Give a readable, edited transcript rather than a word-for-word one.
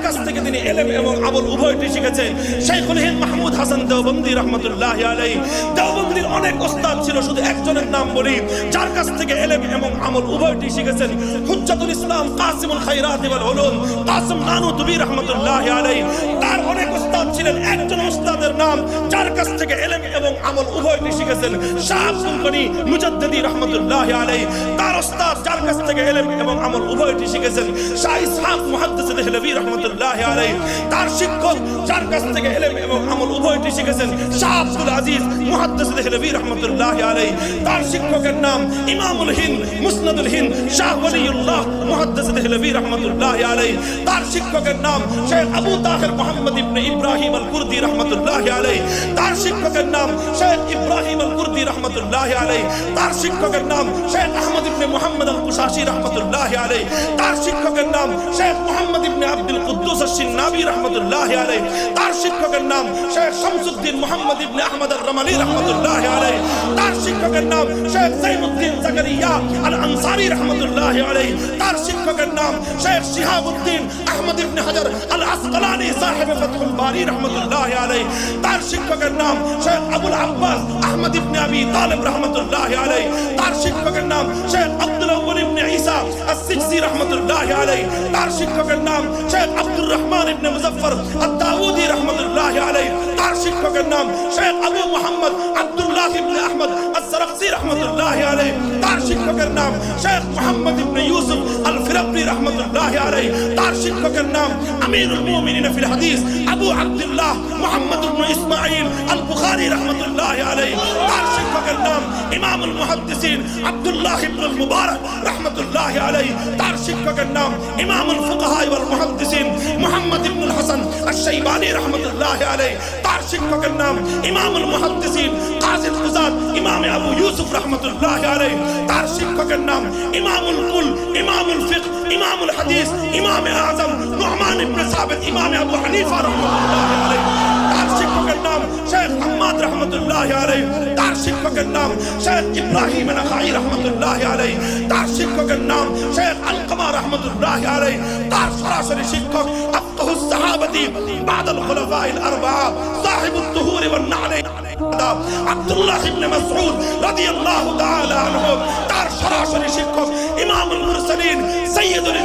কাছ থেকে তিনি ইলম এবং আমল উভয়টি শিখেছেন। শাইখুল হিন্দ মাহমুদ হাসান দেওবন্দি রাহমাতুল্লাহি আলাইহি। দেওবন্দির অনেক ওস্তাদ ছিল, শুধু একজনের নাম বলি যার কাছ থেকে ইলম এবং আমল উভয়টি শিখেছেন। হুজ্জাতুল ইসলাম কাসিমুল খায়রাত ওয়াল উলুম কাসিম নানুতুবি রাহমাতুল্লাহি আলাইহি। তার অনেক ওস্তাদ ছিলেন, একজন ওস্তাদের নাম যার কাছ থেকে ইলম এবং আমল উভয়টি শিখেছেন শাহ আব্দুল গনি মুজাদ্দিদি রাহমাতুল্লাহি আলাইহি। তার ওস্তাদ যার কাছ থেকে ইলম এবং আমল উভয়টি শিখেছেন শাহ ইসহাক মুহাদ্দিস দেহলভী রাহমাতুল্লাহি আলাইহি। তার শিক্ষক যার কাছ থেকে ইলম এবং আমল উভয়টি শিখেছেন শাহ আব্দুল আজিজ মুহাদ্দিস দেহলভী রাহমাতুল্লাহি আলাইহি। তার শিক্ষকের নাম ইমামুল হিন্দ মুসনাদুল হিন্দ শাহ ওয়ালিউল্লাহ মুহাদ্দিস দেহলভী রাহমাতুল্লাহি আলাইহি। তার শিক্ষকের নাম শেখ আবু তাহের মুহাম্মদ ইবনে ইব্রাহিম আল কুরদি রাহমাতুল্লাহি আলাইহি। তার শিক্ষকের নাম শেখ ইব্রাহিম আল কুরদি রাহমাতুল্লাহি আলাইহি। তার শিক্ষকের নাম শেখ আহমদ ইবনে মুহাম্মদ আল কুশাশি রাহমাতুল্লাহি আলাইহি। তার শিক্ষকের নাম শেখ মুহাম্মদ ইবনে আব্দুল কুদ্দুস আশ-শিন্নাবি রাহমাতুল্লাহি আলাইহি। তার শিক্ষকের নাম শেখ শামসুদ্দিন মুহাম্মদ ইবনে আহমদ আর-রামালি রাহমাতুল্লাহি আলাইহি। তার শিক্ষকের নাম শেখ যাইনুদ্দিন জাকারিয়া আল আনসারী রাহমাতুল্লাহি আলাইহি। তার শিক্ষকের নাম শেখ শিহাবুদ্দিন আহমদ ইবনে হাজার আল আসকালানি সাহেব ফাতহুল বারী রাহমাতুল্লাহি আলাইহি। তার শিক্ষকের নাম শেখ আবুল আব্বাস আহমদ ইবনে আবি তালিব রাহমাতুল্লাহি আলাইহি। তার শিক্ষকের নাম শেখ আব্দুল আউয়াল ইবনে ঈসা আস-সিজজি রাহমাতুল্লাহি আলাইহি। তার শিক্ষকের নাম শেখ আব্দুর রহমান ইবনে মুজাফফর আদ-দাউদি রাহমাতুল্লাহি আলাইহি। তার শিক্ষকের নাম শেখ আবু মুহাম্মদ আব্দুল্লাহ ইবনে আহমদ আস-সারাকসি রাহমাতুল্লাহি আলাইহি। তার শিক্ষকের নাম শেখ মুহাম্মদ ইবনে ইউসুফ আল-ফিরাবরি রাহমাতুল্লাহি আলাইহি। তার শিক্ষকের নাম আমিরুল মুমিনিন ফিল হাদিস আবু আব্দুল্লাহ মুহাম্মদ ইবনে ইসমাঈল আল-বুখারী রাহমাতুল্লাহি আলাইহি। তার শিক্ষকের নাম ইমামুল মুহাদ্দিসিন আব্দুল্লাহ ইবনুল মুবারক রাহমাতুল্লাহি আলাইহি। তার শিক্ষকের নাম ইমামুল ফুকাহা ওয়াল মুহাদ্দিসিন মুহাম্মদ ইবনুল হাসান আশ-শাইবানি রাহমাতুল্লাহি আলাইহি। তার শিক্ষকের নাম ইমামুল মুহাদ্দিসিন কাযিল কুযাত ইমাম আবু ইউসুফ রাহমাতুল্লাহি আলাইহি। তার শিক্ষকের নাম ইমামুল কুল ইমামুল ফিকহ ইমামুল হাদিস ইমাম আযম নু'মান ইবনে সাবিত ইমাম আবু হানিফা রাহমাতুল্লাহি আলাইহি। তার শিক্ষকের নাম শেখ আহমদ রাহমাতুল্লাহি আলাইহি। তার শিক্ষকের নাম শেখ ইব্রাহিম নাখাই রাহমাতুল্লাহি আলাইহি। তার শিক্ষকের নাম শেখ আলকামা রাহমাতুল্লাহি আলাইহি। তার সরাসরি শিক্ষক আফকাহুস সাহাবাতি বাদাল খুলাফাইল আরবাআ সাহিবুত তুহুর ওয়ান না'লাইন আব্দুল্লাহ ইবনে মাসউদ রাদিয়াল্লাহু তাআলা আনহু। তার সরাসরি শিক্ষক ইমামুল মুরসালিন সাইয়্যিদুল